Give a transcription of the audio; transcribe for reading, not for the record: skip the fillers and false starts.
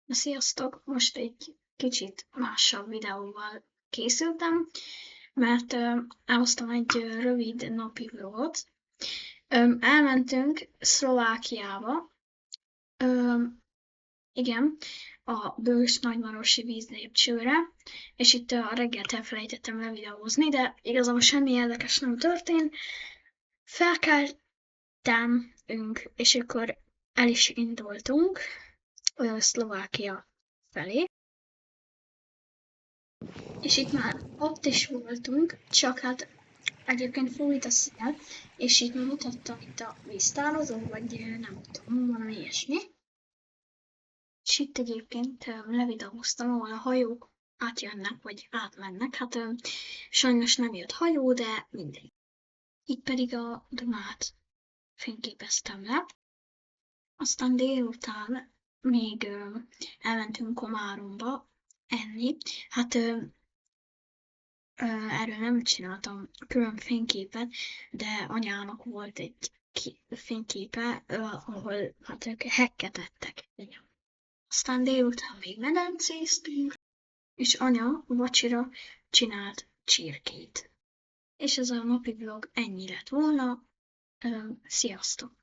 Sziasztok! Most egy kicsit másabb videóval készültem, mert elhoztam egy rövid napi vlogot. Elmentünk Szlovákiába, igen, a Bős Nagymarosi vízlépcsőre, és itt a reggelt elfelejtettem levideózni, de igazából semmi érdekes nem történt. Felkeltünk, és akkor el is indultunk Szlovákia felé. És itt már ott is voltunk, csak hát egyébként fújt a szél, és itt mutattam itt a víztározó, vagy nem tudom, valami ilyesmi. És itt egyébként levideóztam, ahol a hajók átjönnek, vagy átmennek. Hát sajnos nem jött hajó, de mindegy. Itt pedig a Dunát fényképeztem le. Aztán délután még elmentünk Komáromba enni. Hát erről nem csináltam külön fényképet, de anyának volt egy fényképe, ahol hát ők hekket ettek. Aztán délután még medencéztünk, és anya vacsira csinált csirkét. És ez a napi vlog ennyi lett volna. Sziasztok!